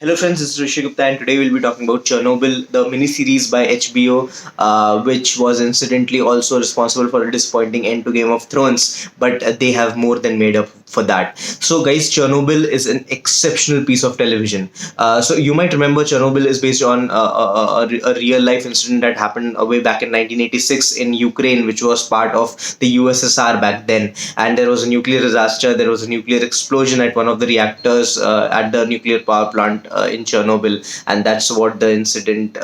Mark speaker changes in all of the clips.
Speaker 1: Hello, friends. This is Rishi Gupta, and today we'll be talking about Chernobyl, the miniseries by HBO, which was incidentally also responsible for a disappointing end to Game of Thrones. But they have more than made up for that. So, guys, Chernobyl is an exceptional piece of television. So, you might remember Chernobyl is based on a real life incident that happened way back in 1986 in Ukraine, which was part of the USSR back then. And there was a nuclear disaster. There was a nuclear explosion at one of the reactors at the nuclear power plant in Chernobyl, and that's what the incident.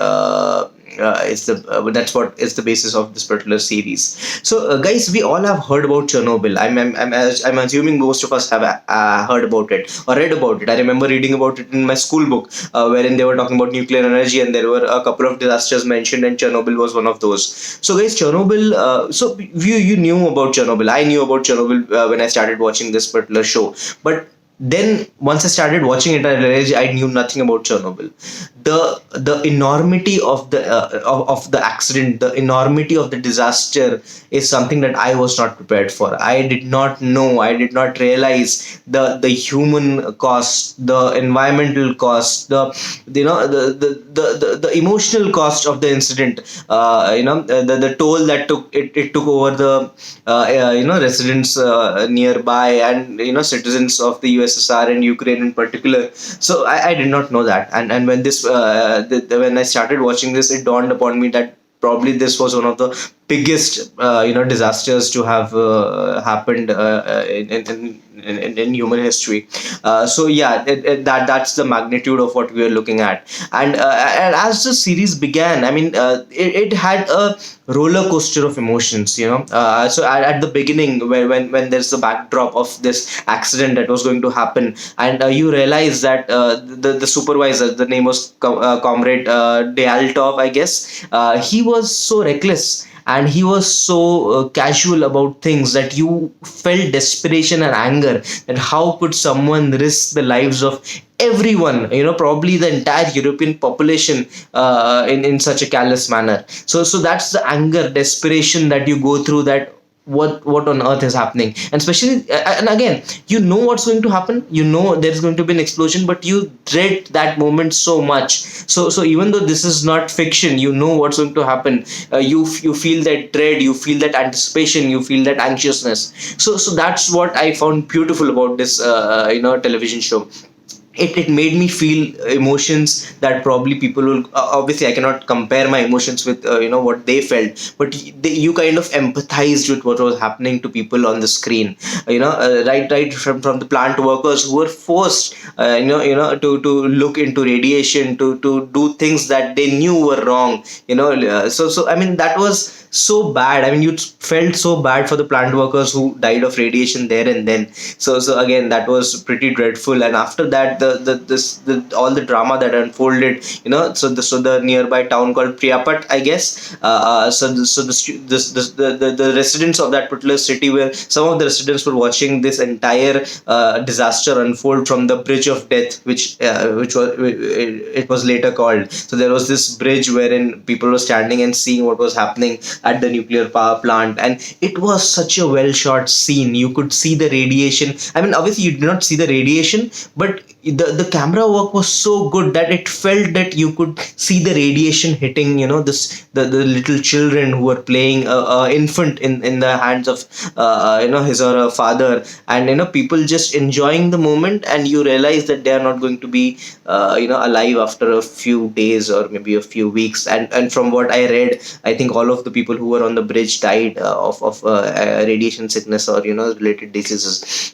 Speaker 1: Is the That's what is the basis of this particular series. So, guys, we all have heard about Chernobyl. I'm assuming most of us have heard about it or read about it. I remember reading about it in my school book, wherein they were talking about nuclear energy, and there were a couple of disasters mentioned, and Chernobyl was one of those. So, guys, Chernobyl. So you knew about Chernobyl. I knew about Chernobyl when I started watching this particular show, but then once I started watching it, I realized I knew nothing about Chernobyl. The enormity of the accident, the enormity of the disaster is something that I was not prepared for. I did not know, I did not realize the human cost, the environmental cost, the emotional cost of the incident. The toll that it took over the residents nearby, and citizens of the USSR and Ukraine in particular. So I did not know that, and when when I started watching this, it dawned upon me that probably this was one of the biggest disasters to have happened in human history. So yeah, that's the magnitude of what we are looking at. And as the series began, I mean, it had a roller coaster of emotions. So at the beginning, when there's the backdrop of this accident that was going to happen, and you realize that the supervisor, the name was Comrade Dyaltov, I guess. He was so reckless, and he was so casual about things that you felt desperation and anger, that how could someone risk the lives of everyone, probably the entire European population, in such a callous manner. So that's the anger, desperation that you go through, that what on earth is happening. And especially, and again, you know what's going to happen, there's going to be an explosion, but you dread that moment so much. So even though this is not fiction, you know what's going to happen. You feel that dread, you feel that anticipation, you feel that anxiousness. So that's what I found beautiful about this television show. It made me feel emotions that probably people will, obviously I cannot compare my emotions with what they felt, but you kind of empathized with what was happening to people on the screen. Right from the plant workers who were forced to look into radiation, to do things that they knew were wrong. So I mean, that was so bad. I mean, you felt so bad for the plant workers who died of radiation there and then. So again, that was pretty dreadful. And after that, the all the drama that unfolded, so the nearby town called Priapat, I guess. The residents of that particular city, where some of the residents were watching this entire disaster unfold from the bridge of death, which was, it was later called. So there was this bridge wherein people were standing and seeing what was happening at the nuclear power plant, and it was such a well shot scene. You could see the radiation. I mean, obviously you did not see the radiation, but the camera work was so good that it felt that you could see the radiation hitting, the little children who were playing, infant in the hands of his or her father, and people just enjoying the moment, and you realize that they are not going to be alive after a few days or maybe a few weeks. And from what I read, I think all of the people who were on the bridge died of radiation sickness or related diseases.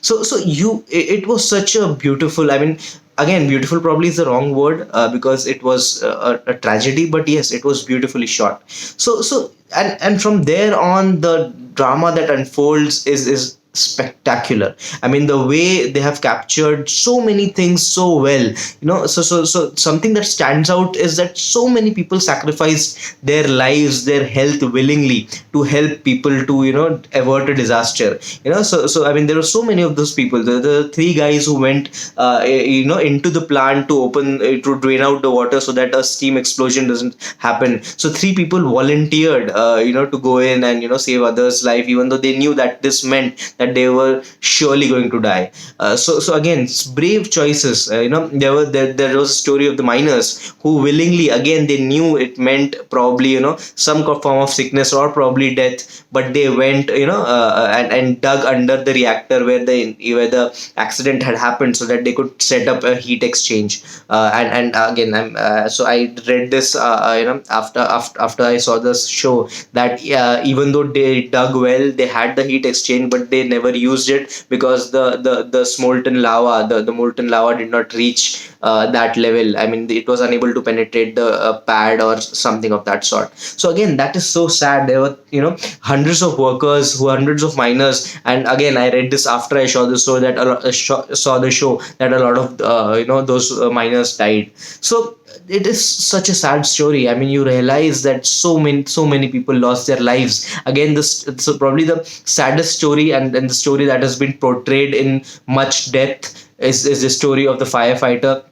Speaker 1: It was such a beautiful, I mean, again, beautiful probably is the wrong word, because it was a tragedy, but yes, it was beautifully shot. And from there on, the drama that unfolds is spectacular. I mean, the way they have captured so many things so well. So something that stands out is that so many people sacrificed their lives, their health willingly to help people to avert a disaster. So I mean, there were so many of those people. The three guys who went into the plant to open, to drain out the water so that a steam explosion doesn't happen. So three people volunteered to go in and save others life, even though they knew that this meant that that they were surely going to die. So again, brave choices. There was a story of the miners who willingly, again, they knew it meant probably some form of sickness or probably death, but they went and dug under the reactor where the accident had happened, so that they could set up a heat exchange. And again, so I read this after I saw this show, that even though they dug well, they had the heat exchange, but they never used it because the molten lava did not reach that level. I mean, it was unable to penetrate the pad or something of that sort. So again, that is so sad. There were hundreds of miners, and again, I read this after I saw the show that saw the show that a lot of those miners died. So it is such a sad story. I mean, you realize that so many people lost their lives. Again, this so probably the saddest story, and the story that has been portrayed in much depth is the story of the firefighter.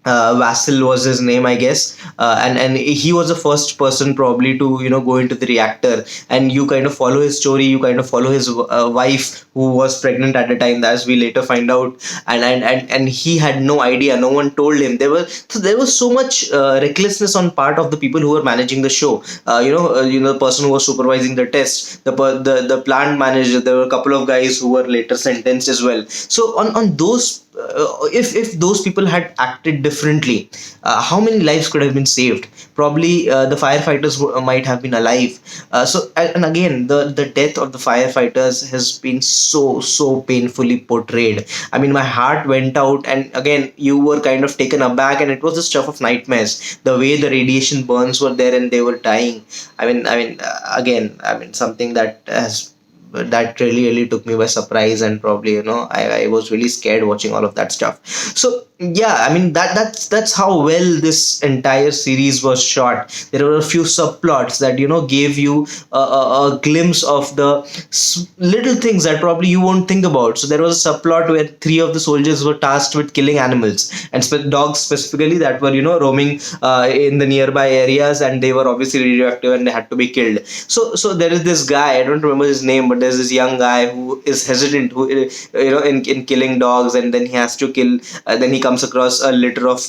Speaker 1: Vasil was his name, I guess, and he was the first person probably to go into the reactor, and you kind of follow his story. You kind of follow his wife, who was pregnant at the time, as we later find out, and he had no idea. No one told him. There was so much recklessness on part of the people who were managing the show. The person who was supervising the test, the plant manager. There were a couple of guys who were later sentenced as well. So on those if those people had acted differently, how many lives could have been saved? Probably the firefighters might have been alive. And again, the death of the firefighters has been so painfully portrayed. I mean, my heart went out, and again, you were kind of taken aback, and it was the stuff of nightmares. The way the radiation burns were there, and they were dying. Again, something that really took me by surprise, and probably I was really scared watching all of that stuff. So yeah, I mean, that's how well this entire series was shot. There were a few subplots that gave you a glimpse of the little things that probably you won't think about. So there was a subplot where three of the soldiers were tasked with killing animals, and dogs specifically, that were roaming in the nearby areas, and they were obviously radioactive and they had to be killed. So there is this guy, I don't remember his name, but there's this young guy who is hesitant, who in killing dogs, and then he has to kill. Then he comes across a litter of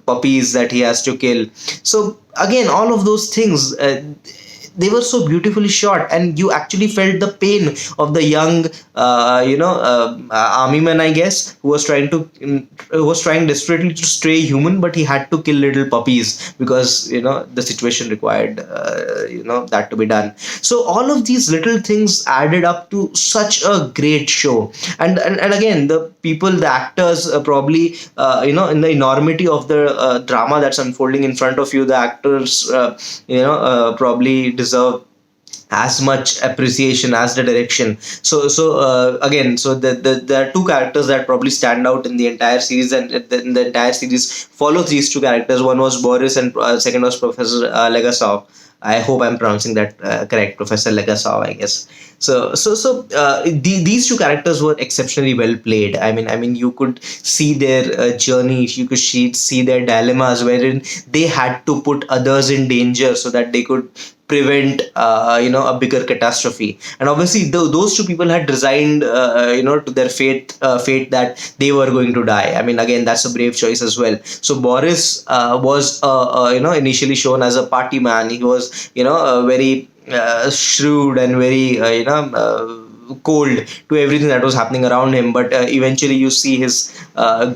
Speaker 1: puppies that he has to kill. So again, all of those things. They were so beautifully shot, and you actually felt the pain of the young army man, I guess, who was trying desperately to stay human, but he had to kill little puppies because the situation required that to be done. So all of these little things added up to such a great show. And again, the actors, probably in the enormity of the drama that's unfolding in front of you, the actors probably deserve as much appreciation as the direction. Again, so there are two characters that probably stand out in the entire series, and the entire series follows these two characters. One was Boris, and second was Professor Legasov. I hope I'm pronouncing that correct, Professor Legasov, I guess. These two characters were exceptionally well played. I mean, you could see their journeys, you could see their dilemmas, wherein they had to put others in danger so that they could prevent a bigger catastrophe. And obviously those two people had resigned to their fate that they were going to die. I mean, again, that's a brave choice as well. So Boris was initially shown as a party man. He was very shrewd and very cold to everything that was happening around him, but eventually you see his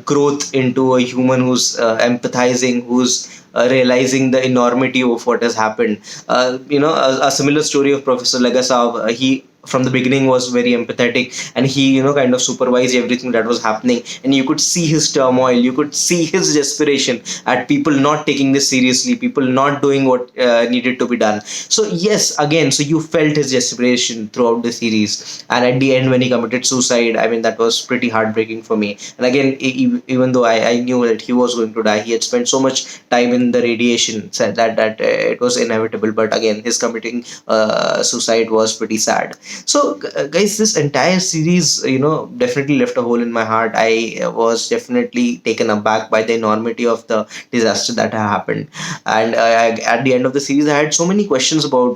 Speaker 1: growth into a human who's empathizing, who's realizing the enormity of what has happened. A similar story of Professor Legasov. He from the beginning was very empathetic, and he kind of supervised everything that was happening, and you could see his turmoil, you could see his desperation at people not taking this seriously, people not doing what needed to be done. So yes, again, so you felt his desperation throughout the series, and at the end when he committed suicide, I mean, that was pretty heartbreaking for me. And again, even though I knew that he was going to die, he had spent so much time in the radiation, said that it was inevitable, but again, his committing suicide was pretty sad. So, guys, this entire series, definitely left a hole in my heart. I was definitely taken aback by the enormity of the disaster that had happened. And at the end of the series, I had so many questions about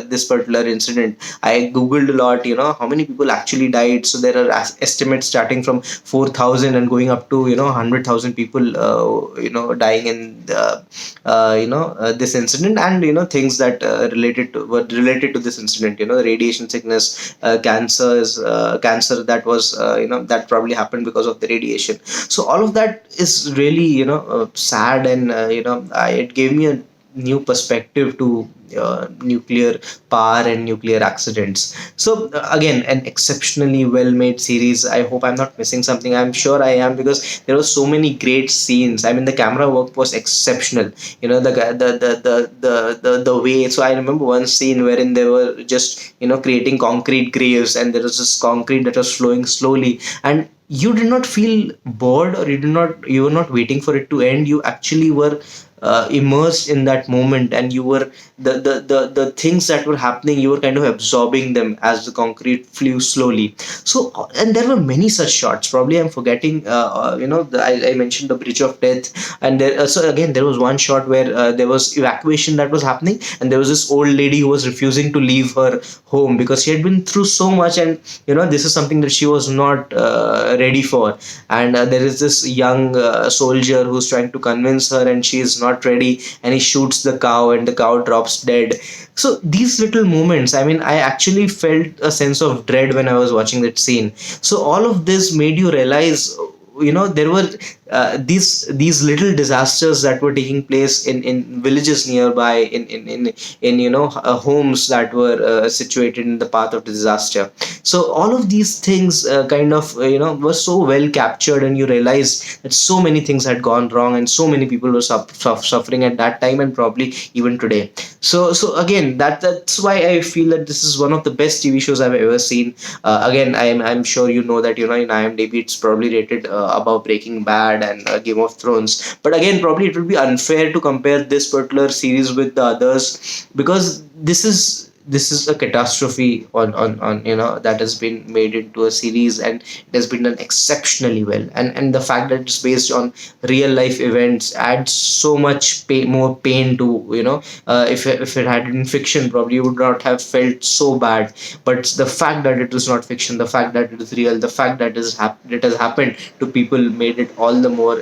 Speaker 1: this particular incident. I googled a lot, how many people actually died. So there are estimates starting from 4,000 and going up to 100,000 people dying in this incident, and things that were related to this incident, radiation sickness, cancer that was that probably happened because of the radiation. So all of that is really sad, and it gave me a new perspective to nuclear power and nuclear accidents. So again, an exceptionally well made series. I hope I'm not missing something. I'm sure I am, because there were so many great scenes. I mean, the camera work was exceptional. The way. So I remember one scene wherein they were just creating concrete graves, and there was this concrete that was flowing slowly, and you did not feel bored, or you were not waiting for it to end. You actually were immersed in that moment, and you were the things that were happening, you were kind of absorbing them as the concrete flew slowly. So and there were many such shots. Probably I'm forgetting I mentioned the bridge of death, and so again there was one shot where there was evacuation that was happening, and there was this old lady who was refusing to leave her home because she had been through so much, and this is something that she was not ready for. And there is this young soldier who's trying to convince her, and she is not ready, and he shoots the cow, and the cow drops dead. So these little moments, I mean, I actually felt a sense of dread when I was watching that scene. So all of this made you realize, there were these little disasters that were taking place in villages nearby, in homes that were situated in the path of disaster. So all of these things kind of were so well captured, and you realized that so many things had gone wrong, and so many people were suffering at that time, and probably even today. So again, that's why I feel that this is one of the best TV shows I've ever seen. Again, I'm sure you know that in IMDb it's probably rated above Breaking Bad and Game of Thrones. But again, probably it would be unfair to compare this particular series with the others, because this is a catastrophe on that has been made into a series, and it has been done exceptionally well. And the fact that it's based on real life events adds so much more pain to if it had been fiction, probably you would not have felt so bad. But the fact that it is not fiction, the fact that it is real, the fact that it has happened to people made it all the more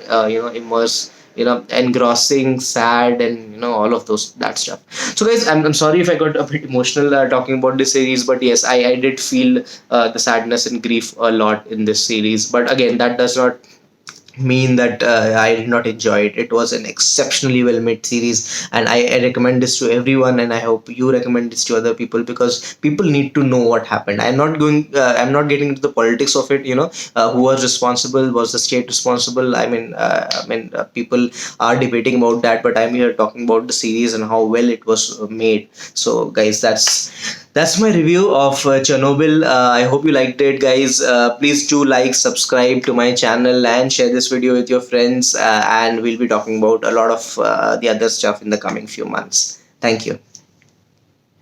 Speaker 1: immerse, engrossing, sad, and all of those that stuff. So guys, I'm sorry if I got a bit emotional talking about this series, but yes, I did feel the sadness and grief a lot in this series. But again, that does not mean that I did not enjoy it. It was an exceptionally well made series, and I recommend this to everyone, and I hope you recommend this to other people, because people need to know what happened. I'm not getting into the politics of it. Who was responsible? Was the state responsible? People are debating about that, but I'm here talking about the series and how well it was made. So, guys, that's my review of Chernobyl. I hope you liked it, guys. Please do like, subscribe to my channel, and share this video with your friends. And we'll be talking about a lot of the other stuff in the coming few months. Thank you.